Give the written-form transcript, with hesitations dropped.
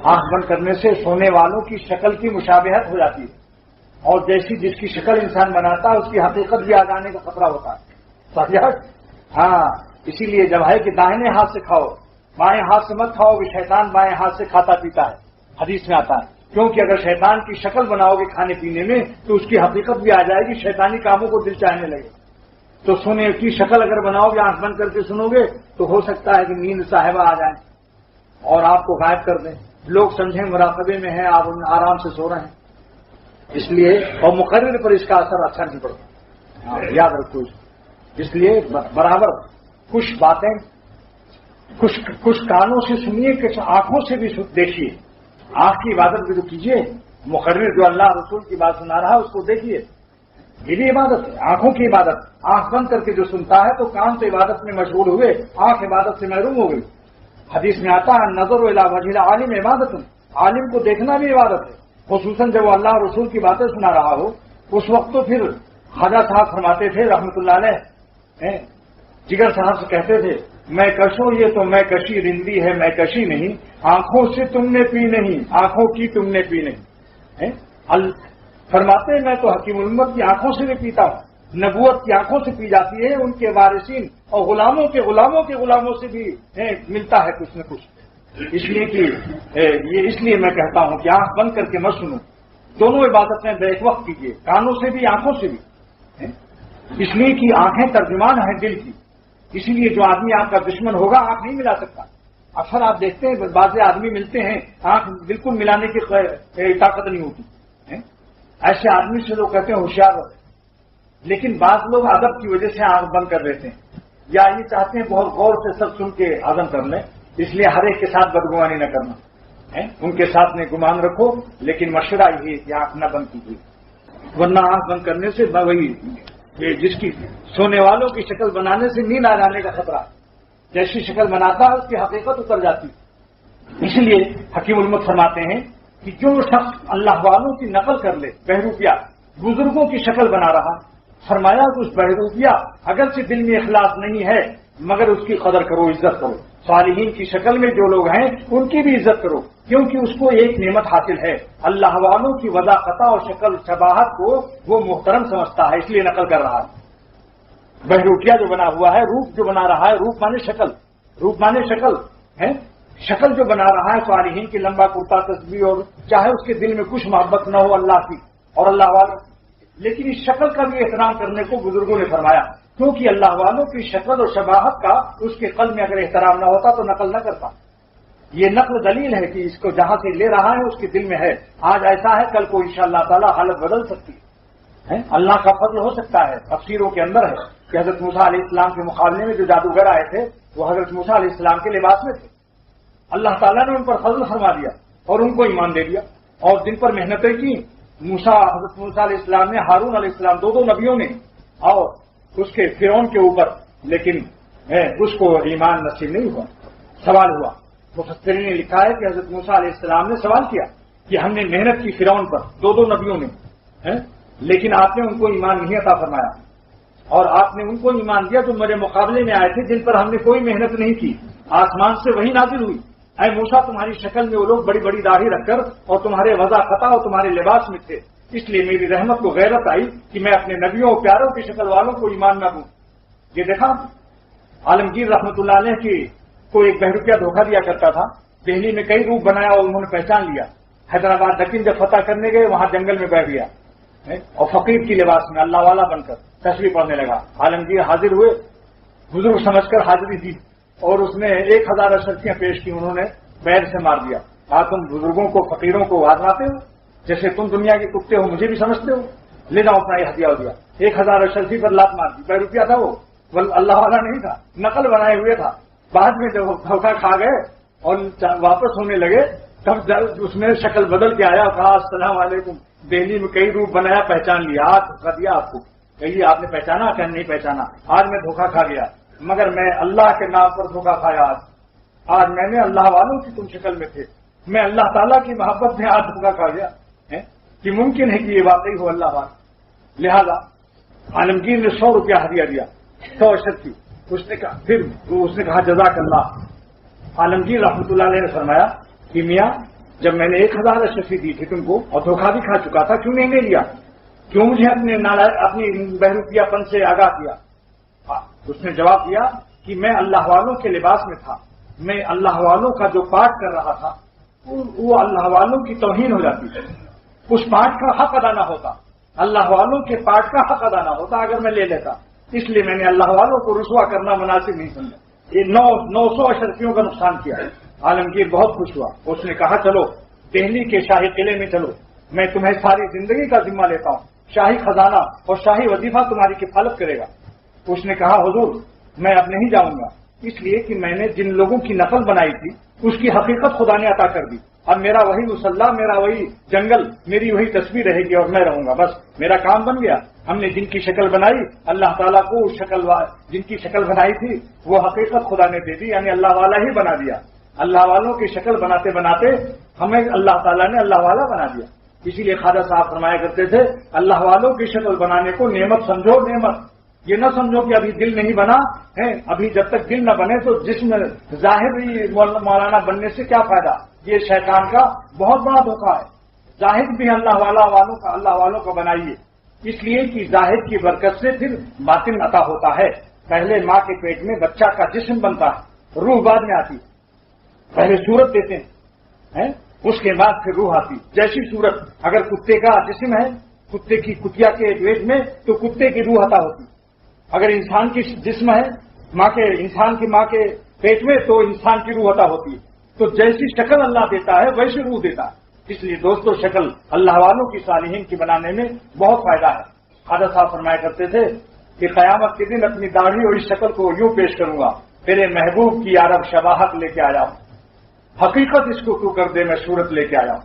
آنکھ بند کرنے سے سونے والوں کی شکل کی مشابہت ہو جاتی ہے، اور جیسی جس کی شکل انسان بناتا ہے اس کی حقیقت بھی آ جانے کا خطرہ ہوتا ہے. ہاں، اسی لیے جب ہے کہ داہنے ہاتھ سے کھاؤ، بائیں ہاتھ سے مت کھاؤ، کہ شیطان بائیں ہاتھ سے کھاتا پیتا ہے، حدیث میں آتا ہے. کیونکہ اگر شیطان کی شکل بناؤ گے کھانے پینے میں تو اس کی حقیقت بھی آ جائے گی، شیطانی کاموں کو دل چاہنے لگے. تو سونے کی شکل اگر بناؤ گے، آنکھ بند کر کے سنو گے تو ہو سکتا ہے کہ نیند صاحبہ آ جائیں اور آپ کو غائب کر دیں، لوگ سمجھیں مراقبے میں ہیں، آپ آرام سے سو رہے ہیں. اس لیے اور مقرر پر اس کا اثر اچھا نہیں پڑتا، یاد رکھو. اس لیے برابر کچھ باتیں کچھ کانوں سے سنیے، کچھ آنکھوں سے بھی دیکھیے. آنکھ کی عبادت بھی تو کیجیے. مقرر جو اللہ رسول کی بات سنا رہا ہے اس کو دیکھیے، یہ بھی عبادت ہے. آنکھوں کی عبادت، آنکھ بند کر کے جو سنتا ہے تو کان تو عبادت میں مشغول ہوئے، آنکھ عبادت سے محروم ہو گئی. حدیث میں آتا ہے نظر الی وجہ العالم عبادت، عالم کو دیکھنا بھی عبادت ہے. خصوصاً جب وہ اللہ رسول کی باتیں سنا رہا ہو اس وقت تو پھر خواجہ صاحب فرماتے تھے رحمۃ اللہ علیہ، جگر صاحب سے کہتے تھے میں کشوں یہ تو میں کشی رندی ہے میں کشی نہیں، آنکھوں سے تم نے پی نہیں، آنکھوں کی تم نے پی نہیں. فرماتے میں تو حکیم الامت کی آنکھوں سے بھی پیتا ہوں. نبوت کی آنکھوں سے پی جاتی ہے، ان کے وارثین اور غلاموں کے غلاموں سے بھی ملتا ہے کچھ نہ کچھ. اس لیے کہ اس لیے میں کہتا ہوں کہ آنکھ بند کر کے مت سنو، دونوں عبادتیں بیک وقت کیجیے، کانوں سے بھی آنکھوں سے بھی. اس لیے کہ آنکھیں ترجمان ہیں دل کی. اسی لیے جو آدمی آپ کا دشمن ہوگا آنکھ نہیں ملا سکتا. اکثر آپ دیکھتے ہیں بعض آدمی ملتے ہیں آنکھ بالکل ملانے کی طاقت نہیں ہوتی. ایسے آدمی سے لوگ کہتے ہیں ہوشیار ہوتے ہیں، لیکن بعض لوگ ادب کی وجہ سے آنکھ بند کر دیتے ہیں، یا یہ چاہتے ہیں بہت غور سے سب سن کے ہضم کر لیں. اس لیے ہر ایک کے ساتھ بدگمانی نہ کرنا، ان کے ساتھ میں گمان رکھو، لیکن مشورہ یہ ہے کہ آنکھ نہ بند کیجیے، ورنہ آنکھ بند کرنے سے وہی جس کی سونے والوں کی شکل بنانے سے نیند آ جانے کا خطرہ، جیسی شکل بناتا ہے اس کی حقیقت اتر جاتی. اس لیے حکیم الامت فرماتے ہیں کہ جو شخص اللہ والوں کی نقل کر لے، بہروپیہ بزرگوں کی شکل بنا رہا، فرمایا کہ اس بہروپیہ اگرچہ دل میں اخلاص نہیں ہے مگر اس کی قدر کرو، عزت کرو. صالحین کی شکل میں جو لوگ ہیں ان کی بھی عزت کرو، کیونکہ اس کو ایک نعمت حاصل ہے، اللہ والوں کی وضاحت اور شکل شباہت کو وہ محترم سمجھتا ہے، اس لیے نقل کر رہا ہے. بہروپیہ جو بنا ہوا ہے، روپ جو بنا رہا ہے، روپ مانے شکل ہے، شکل جو بنا رہا ہے صالحین کی لمبا کرتا تسبیح، اور چاہے اس کے دل میں کچھ محبت نہ ہو اللہ کی اور اللہ والوں، لیکن اس شکل کا بھی احترام کرنے کو بزرگوں نے فرمایا، کیونکہ اللہ والوں کی شکل اور شباہت کا اس کے قلب میں اگر احترام نہ ہوتا تو نقل نہ کرتا. یہ نقل دلیل ہے کہ اس کو جہاں سے لے رہا ہے اس کے دل میں ہے. آج ایسا ہے، کل کو انشاءاللہ تعالی حالت بدل سکتی ہے. اللہ کا فضل ہو سکتا ہے. تفسیروں کے اندر ہے کہ حضرت موسیٰ علیہ السلام کے مقابلے میں جو جادوگر آئے تھے وہ حضرت موسیٰ علیہ السلام کے لباس میں تھے. اللہ تعالیٰ نے ان پر فضل فرما دیا اور ان کو ایمان دے دیا، اور جن پر محنتیں کی حضرت موسیٰ علیہ السلام نے، ہارون علیہ السلام، دو نبیوں نے، اور اس کے فرعون کے اوپر، لیکن اس کو ایمان نصیب نہیں ہوا. سوال ہوا، مفسرین نے لکھا ہے کہ حضرت موسیٰ علیہ السلام نے سوال کیا کہ ہم نے محنت کی فرعون پر، دو نبیوں نے، لیکن آپ نے ان کو ایمان نہیں عطا فرمایا، اور آپ نے ان کو ایمان دیا جو میرے مقابلے میں آئے تھے جن پر ہم نے کوئی محنت نہیں کی. آسمان سے وہی نازل ہوئی، اے موسیٰ تمہاری شکل میں وہ لوگ بڑی بڑی داڑھی رکھ کر اور تمہارے وضع خطا اور تمہارے لباس میں تھے، اس لیے میری رحمت کو غیرت آئی کہ میں اپنے نبیوں اور پیاروں کی شکل والوں کو ایمان نہ دوں. یہ دیکھا عالمگیر رحمۃ اللہ علیہ کی کو ایک بہروپیہ دھوکہ دیا کرتا تھا. دہلی میں کئی روپ بنایا اور انہوں نے پہچان لیا. حیدرآباد دکن جب فتح کرنے گئے وہاں جنگل میں بیٹھ گیا اور فقیر کی لباس میں اللہ والا بن کر تسبیح پڑھنے لگا. عالمگیر حاضر ہوئے، بزرگ سمجھ کر حاضری دی اور اس نے 1000 اشرفیاں پیش کی. انہوں نے پیر سے مار دیا. تم بزرگوں کو فقیروں کو آزماتے ہو، جیسے تم دنیا کے کتے ہو مجھے بھی سمجھتے ہو، لے جاؤ اپنا یہ ہدیہ ہو دیا. 1000 اشرفی پر لات مار دی. بہروپیہ تھا وہ اللہ والا نہیں تھا، نقل بنائے ہوئے تھا. بعد میں جب دھوکہ کھا گئے اور واپس ہونے لگے تب اس نے شکل بدل کے آیا اور کہا السلام علیکم، دہلی میں کئی روپ بنایا، پہچان لیا، آج دھوکہ دیا آپ کو. کہیے آپ نے پہچانا کہ نہیں پہچانا؟ آج میں دھوکہ کھا گیا، مگر میں اللہ کے نام پر دھوکہ کھایا. آج میں نے اللہ والوں کی تم شکل میں تھے، میں اللہ تعالیٰ کی محبت میں آج دھوکہ کھا گیا. کہ ممکن ہے کہ یہ واقعی ہو اللہ والا. لہذا عالمگیر نے 100 روپیہ ہدیہ دیا، 100 اشرفی. اس نے کہا جزاک اللہ. عالمگیر رحمۃ اللہ علیہ نے فرمایا کہ میاں جب میں نے 1000 اشرفی دی تھی تم کو اور دھوکہ بھی کھا چکا تھا، کیوں نہیں لے لیا؟ کیوں مجھے اپنی بہروپیہ پن سے آگاہ کیا؟ اس نے جواب دیا کہ میں اللہ والوں کے لباس میں تھا، میں اللہ والوں کا جو پاٹ کر رہا تھا وہ اللہ والوں کی توہین ہو جاتی ہے، اس پاٹ کا حق ادا نہ ہوتا، اللہ والوں کے پاٹ کا حق ادا نہ ہوتا اگر میں لے لیتا، اس لیے میں نے اللہ والوں کو رسوا کرنا مناسب نہیں سمجھا۔ یہ 900 اشرفیوں کا نقصان کیا ہے۔ عالمگیر بہت خوش ہوا، اس نے کہا چلو دہلی کے شاہی قلعے میں چلو، میں تمہیں ساری زندگی کا ذمہ لیتا ہوں، شاہی خزانہ اور شاہی وظیفہ تمہاری کفالت کرے گا۔ اس نے کہا حضور میں اب نہیں جاؤں گا، اس لیے کہ میں نے جن لوگوں کی نقل بنائی تھی اس کی حقیقت خدا نے عطا کر دی، اب میرا وہی مسلح، میرا وہی جنگل، میری وہی تصویر رہے گی اور میں رہوں گا، بس میرا کام بن گیا۔ ہم نے جن کی شکل بنائی اللہ تعالیٰ کو جن کی شکل بنائی تھی وہ حقیقت خدا نے دے دی، یعنی اللہ والا ہی بنا دیا۔ اللہ والوں کی شکل بناتے بناتے ہمیں اللہ تعالیٰ نے اللہ والا بنا دیا۔ اسی لیے خواجہ صاحب فرمایا کرتے تھے اللہ والوں کی شکل بنانے کو نعمت سمجھو، نعمت، یہ نہ سمجھو کہ ابھی دل نہیں بنا ہے، ابھی جب تک دل نہ بنے تو جسم ظاہر مولانا بننے سے کیا فائدہ؟ یہ شیطان کا بہت بڑا دھوکہ ہے۔ ظاہر بھی اللہ والوں کا بنائیے، اس لیے کہ ظاہر کی برکت سے پھر باطن عطا ہوتا ہے۔ پہلے ماں کے پیٹ میں بچہ کا جسم بنتا ہے، روح بعد میں آتی، پہلے صورت دیتے ہیں، اس کے بعد پھر روح آتی۔ جیسی صورت اگر کتے کا جسم ہے، کتے کی کتیا کے پیٹ میں تو کتے کی روح عطا ہوتی، اگر انسان کی جسم ہے انسان کی ماں کے پیٹ میں تو انسان کی روح عطا ہوتی ہے۔ تو جیسی شکل اللہ دیتا ہے ویسی روح دیتا ہے۔ اس لیے دوستو شکل اللہ والوں کی صالحین کی بنانے میں بہت فائدہ ہے۔ خواجہ صاحب فرمایا کرتے تھے کہ قیامت کے دن اپنی داڑھی اور اس شکل کو یوں پیش کروں گا، تیرے محبوب کی عرب شباہت لے کے آیا ہوں، حقیقت اس کو تو کر دے میں صورت لے کے آیا ہوں۔